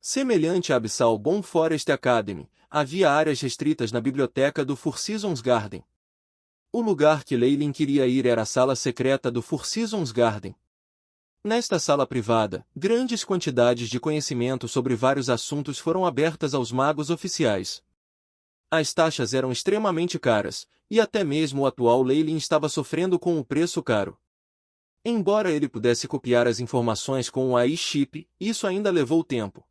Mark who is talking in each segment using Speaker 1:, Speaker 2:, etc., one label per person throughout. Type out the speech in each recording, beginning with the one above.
Speaker 1: Semelhante à Abyssal Bon Forest Academy, havia áreas restritas na biblioteca do Four Seasons Garden. O lugar que Leylin queria ir era a sala secreta do Four Seasons Garden. Nesta sala privada, grandes quantidades de conhecimento sobre vários assuntos foram abertas aos magos oficiais. As taxas eram extremamente caras, e até mesmo o atual Leylin estava sofrendo com o preço caro. Embora ele pudesse copiar as informações com o AI chip, isso ainda levou tempo.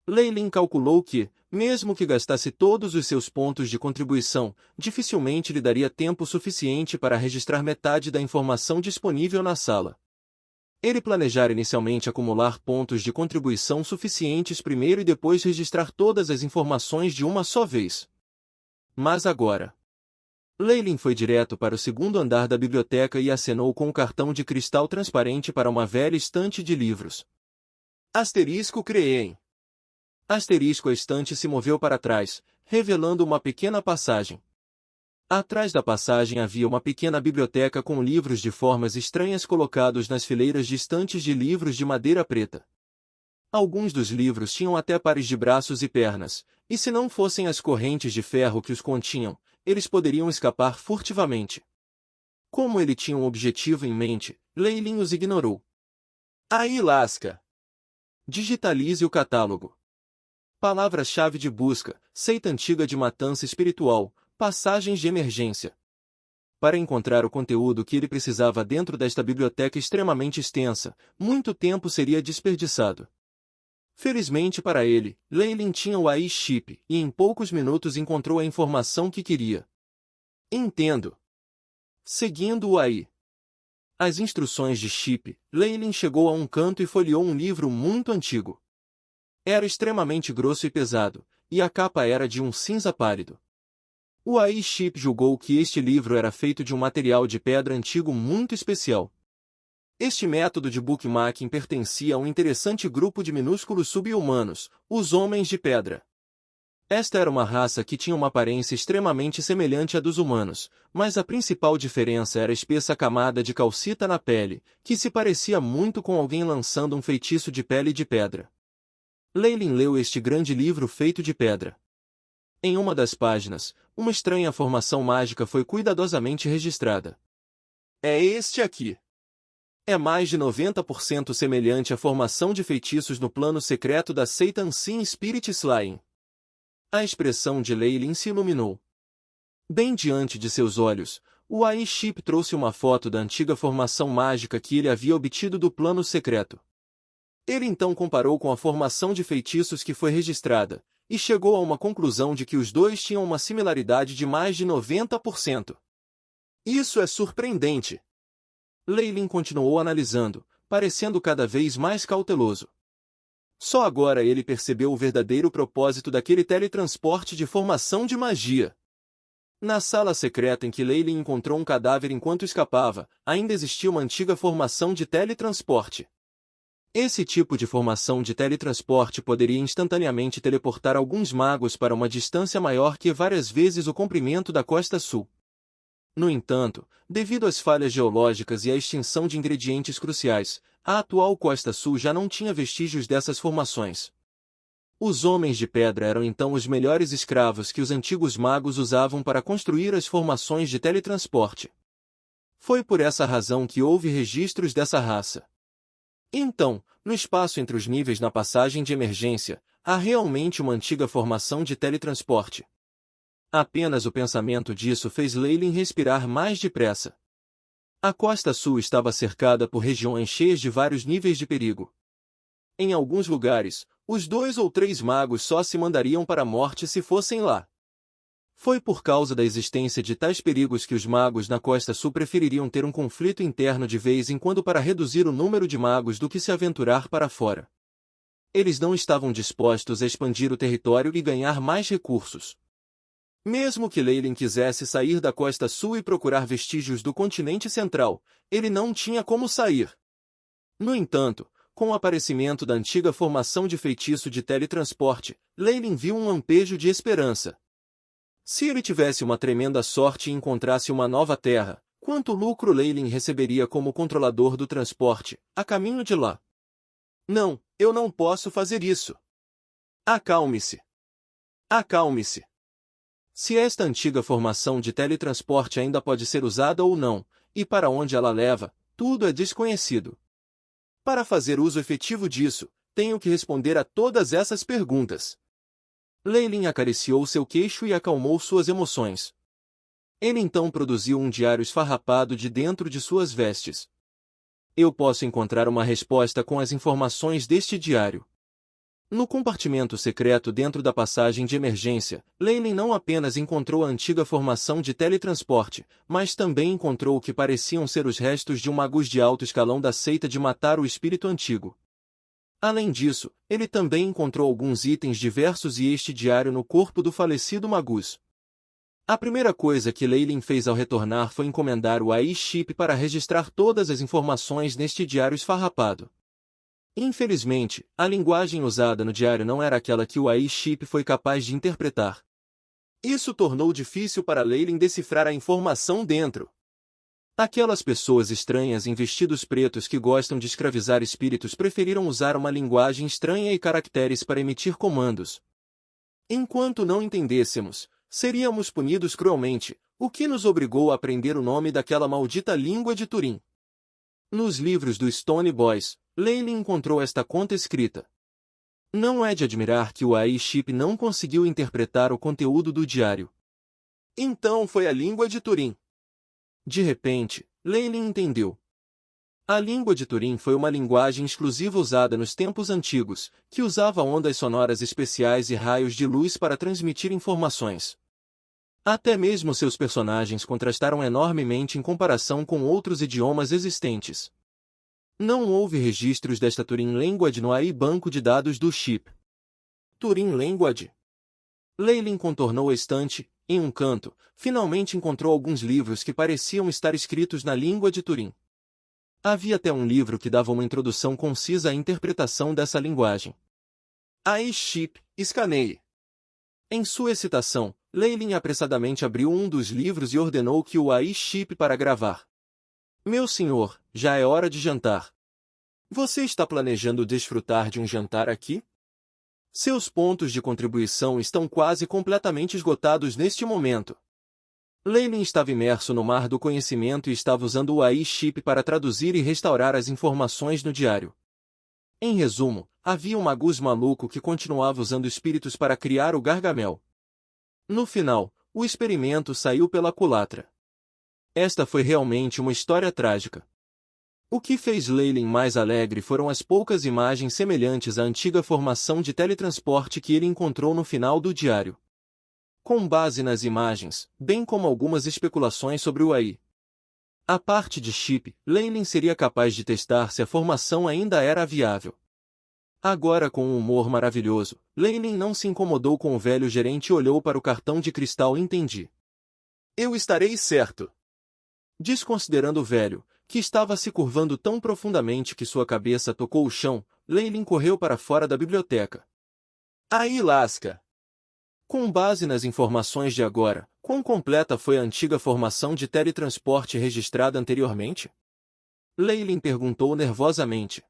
Speaker 1: Leylin calculou que, mesmo que gastasse todos os seus pontos de contribuição, dificilmente lhe daria tempo suficiente para registrar metade da informação disponível na sala. Ele planejara inicialmente acumular pontos de contribuição suficientes primeiro e depois registrar todas as informações de uma só vez. Mas agora, Leylin foi direto para o segundo andar da biblioteca e acenou com um cartão de cristal transparente para uma velha estante de livros. Asterisco Creem. Asterisco a estante se moveu para trás, revelando uma pequena passagem. Atrás da passagem havia uma pequena biblioteca com livros de formas estranhas colocados nas fileiras de estantes de livros de madeira preta. Alguns dos livros tinham até pares de braços e pernas, e se não fossem as correntes de ferro que os continham, eles poderiam escapar furtivamente. Como ele tinha um objetivo em mente, Leylin os ignorou. Aí lasca! Digitalize o catálogo. Palavra-chave de busca, seita antiga de matança espiritual, passagens de emergência. Para encontrar o conteúdo que ele precisava dentro desta biblioteca extremamente extensa, muito tempo seria desperdiçado. Felizmente para ele, Leylin tinha o AI chip, e em poucos minutos encontrou a informação que queria. Entendo. Seguindo o AI. As instruções de chip, Leylin chegou a um canto e folheou um livro muito antigo. Era extremamente grosso e pesado, e a capa era de um cinza pálido. O AI chip julgou que este livro era feito de um material de pedra antigo muito especial. Este método de bookmarking pertencia a um interessante grupo de minúsculos sub-humanos, os Homens de Pedra. Esta era uma raça que tinha uma aparência extremamente semelhante à dos humanos, mas a principal diferença era a espessa camada de calcita na pele, que se parecia muito com alguém lançando um feitiço de pele de pedra. Leylin leu este grande livro feito de pedra. Em uma das páginas, uma estranha formação mágica foi cuidadosamente registrada. É este aqui. É mais de 90% semelhante à formação de feitiços no plano secreto da seita Unseen Spirit Slaying. A expressão de Leylin se iluminou. Bem diante de seus olhos, o AI chip trouxe uma foto da antiga formação mágica que ele havia obtido do plano secreto. Ele então comparou com a formação de feitiços que foi registrada, e chegou a uma conclusão de que os dois tinham uma similaridade de mais de 90%. Isso é surpreendente. Leylin continuou analisando, parecendo cada vez mais cauteloso. Só agora ele percebeu o verdadeiro propósito daquele teletransporte de formação de magia. Na sala secreta em que Leylin encontrou um cadáver enquanto escapava, ainda existia uma antiga formação de teletransporte. Esse tipo de formação de teletransporte poderia instantaneamente teleportar alguns magos para uma distância maior que várias vezes o comprimento da costa sul. No entanto, devido às falhas geológicas e à extinção de ingredientes cruciais, a atual costa sul já não tinha vestígios dessas formações. Os Homens de Pedra eram então os melhores escravos que os antigos magos usavam para construir as formações de teletransporte. Foi por essa razão que houve registros dessa raça. Então, no espaço entre os níveis na passagem de emergência, há realmente uma antiga formação de teletransporte. Apenas o pensamento disso fez Leylin respirar mais depressa. A costa sul estava cercada por regiões cheias de vários níveis de perigo. Em alguns lugares, os 2 ou 3 magos só se mandariam para a morte se fossem lá. Foi por causa da existência de tais perigos que os magos na costa sul prefeririam ter um conflito interno de vez em quando para reduzir o número de magos do que se aventurar para fora. Eles não estavam dispostos a expandir o território e ganhar mais recursos. Mesmo que Leylin quisesse sair da costa sul e procurar vestígios do continente central, ele não tinha como sair. No entanto, com o aparecimento da antiga formação de feitiço de teletransporte, Leylin viu um lampejo de esperança. Se ele tivesse uma tremenda sorte e encontrasse uma nova terra, quanto lucro Leylin receberia como controlador do transporte, a caminho de lá? Não, eu não posso fazer isso. Acalme-se. Acalme-se. Se esta antiga formação de teletransporte ainda pode ser usada ou não, e para onde ela leva, tudo é desconhecido. Para fazer uso efetivo disso, tenho que responder a todas essas perguntas. Leylin acariciou seu queixo e acalmou suas emoções. Ele então produziu um diário esfarrapado de dentro de suas vestes. Eu posso encontrar uma resposta com as informações deste diário. No compartimento secreto dentro da passagem de emergência, Leylin não apenas encontrou a antiga formação de teletransporte, mas também encontrou o que pareciam ser os restos de um magus de alto escalão da seita de matar o espírito antigo. Além disso, ele também encontrou alguns itens diversos e este diário no corpo do falecido magus. A primeira coisa que Leylin fez ao retornar foi encomendar o AI-chip para registrar todas as informações neste diário esfarrapado. Infelizmente, a linguagem usada no diário não era aquela que o AI-chip foi capaz de interpretar. Isso tornou difícil para Leylin decifrar a informação dentro. Aquelas pessoas estranhas em vestidos pretos que gostam de escravizar espíritos preferiram usar uma linguagem estranha e caracteres para emitir comandos. Enquanto não entendêssemos, seríamos punidos cruelmente, o que nos obrigou a aprender o nome daquela maldita língua de Turim. Nos livros do Stone Boys, Leylin encontrou esta conta escrita. Não é de admirar que o AI-chip não conseguiu interpretar o conteúdo do diário. Então foi a língua de Turim. De repente, Leylin entendeu. A língua de Turim foi uma linguagem exclusiva usada nos tempos antigos, que usava ondas sonoras especiais e raios de luz para transmitir informações. Até mesmo seus personagens contrastaram enormemente em comparação com outros idiomas existentes. Não houve registros desta Turim Language no AI banco de dados do chip. Turim Language. Leylin contornou a estante, em um canto, finalmente encontrou alguns livros que pareciam estar escritos na língua de Turim. Havia até um livro que dava uma introdução concisa à interpretação dessa linguagem. AI-chip, escaneie. Em sua excitação, Leylin apressadamente abriu um dos livros e ordenou que o AI-chip para gravar. Meu senhor, já é hora de jantar. Você está planejando desfrutar de um jantar aqui? Seus pontos de contribuição estão quase completamente esgotados neste momento. Leylin estava imerso no mar do conhecimento e estava usando o AI-chip para traduzir e restaurar as informações no diário. Em resumo, havia um magus maluco que continuava usando espíritos para criar o Gargamel. No final, o experimento saiu pela culatra. Esta foi realmente uma história trágica. O que fez Leylin mais alegre foram as poucas imagens semelhantes à antiga formação de teletransporte que ele encontrou no final do diário. Com base nas imagens, bem como algumas especulações sobre o AI. A parte de chip, Leylin seria capaz de testar se a formação ainda era viável. Agora com um humor maravilhoso, Leylin não se incomodou com o velho gerente e olhou para o cartão de cristal e entendi. Eu estarei certo. Desconsiderando o velho, que estava se curvando tão profundamente que sua cabeça tocou o chão, Leylin correu para fora da biblioteca. Aí lasca! Com base nas informações de agora, quão completa foi a antiga formação de teletransporte registrada anteriormente? Leylin perguntou nervosamente.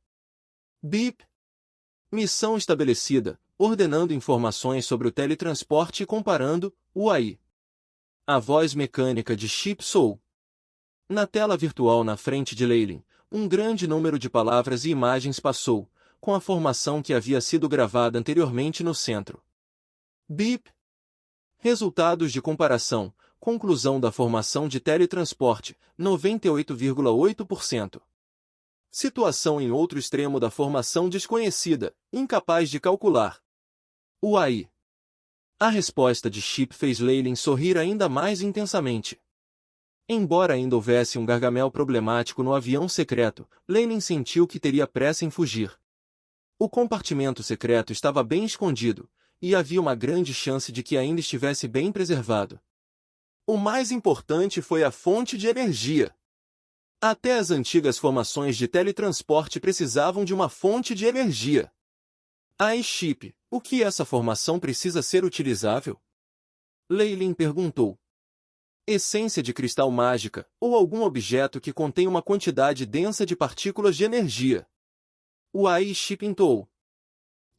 Speaker 1: Bip! Missão estabelecida, ordenando informações sobre o teletransporte e comparando o AI. A voz mecânica de Chip Soul. Na tela virtual na frente de Leylin, um grande número de palavras e imagens passou, com a formação que havia sido gravada anteriormente no centro. Bip. Resultados de comparação. Conclusão da formação de teletransporte, 98,8%. Situação em outro extremo da formação desconhecida, incapaz de calcular. O AI. A resposta de Chip fez Leylin sorrir ainda mais intensamente. Embora ainda houvesse um Gargamel problemático no avião secreto, Leylin sentiu que teria pressa em fugir. O compartimento secreto estava bem escondido, e havia uma grande chance de que ainda estivesse bem preservado. O mais importante foi a fonte de energia. Até as antigas formações de teletransporte precisavam de uma fonte de energia. AI-chip, o que essa formação precisa ser utilizável? Leylin perguntou. Essência de cristal mágica, ou algum objeto que contém uma quantidade densa de partículas de energia. O AI-chip intou.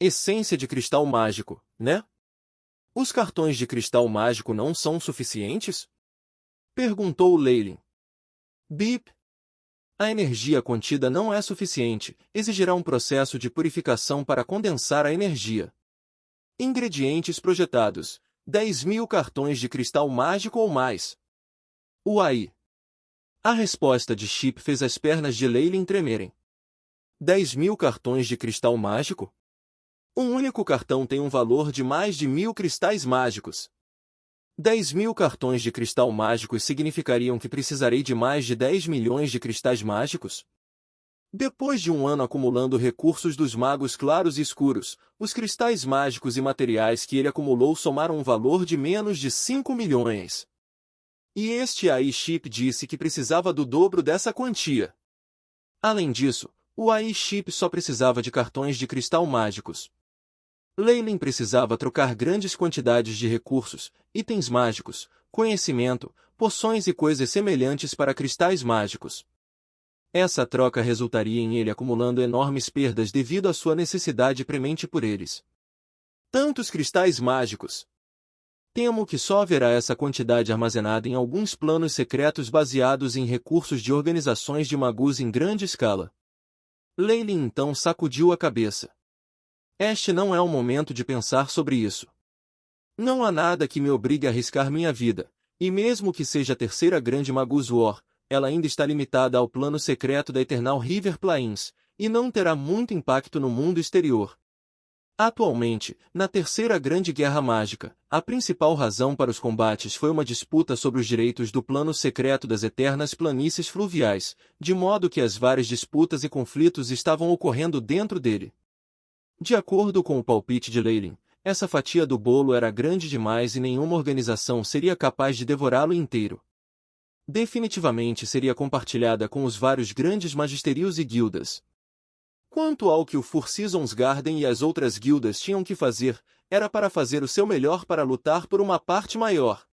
Speaker 1: Essência de cristal mágico, né? Os cartões de cristal mágico não são suficientes? Perguntou Leyline. Bip. A energia contida não é suficiente, exigirá um processo de purificação para condensar a energia. Ingredientes projetados: 10.000 cartões de cristal mágico ou mais. Uai! A resposta de Chip fez as pernas de Leyline tremerem. 10.000 cartões de cristal mágico? Um único cartão tem um valor de mais de 1.000 cristais mágicos. 10.000 cartões de cristal mágicos significariam que precisarei de mais de 10 milhões de cristais mágicos? Depois de um ano acumulando recursos dos magos claros e escuros, os cristais mágicos e materiais que ele acumulou somaram um valor de menos de 5 milhões. E este AI Chip disse que precisava do dobro dessa quantia. Além disso, o AI Chip só precisava de cartões de cristal mágicos. Leyline precisava trocar grandes quantidades de recursos, itens mágicos, conhecimento, poções e coisas semelhantes para cristais mágicos. Essa troca resultaria em ele acumulando enormes perdas devido à sua necessidade premente por eles. Tantos cristais mágicos! Temo que só haverá essa quantidade armazenada em alguns planos secretos baseados em recursos de organizações de magos em grande escala. Leyline então sacudiu a cabeça. Este não é o momento de pensar sobre isso. Não há nada que me obrigue a arriscar minha vida, e mesmo que seja a terceira grande Magus War, ela ainda está limitada ao plano secreto da Eternal River Plains, e não terá muito impacto no mundo exterior. Atualmente, na Terceira Grande Guerra Mágica, a principal razão para os combates foi uma disputa sobre os direitos do plano secreto das Eternas Planícies Fluviais, de modo que as várias disputas e conflitos estavam ocorrendo dentro dele. De acordo com o palpite de Leyline, essa fatia do bolo era grande demais e nenhuma organização seria capaz de devorá-lo inteiro. Definitivamente seria compartilhada com os vários grandes magisterios e guildas. Quanto ao que o Four Seasons Garden e as outras guildas tinham que fazer, era para fazer o seu melhor para lutar por uma parte maior.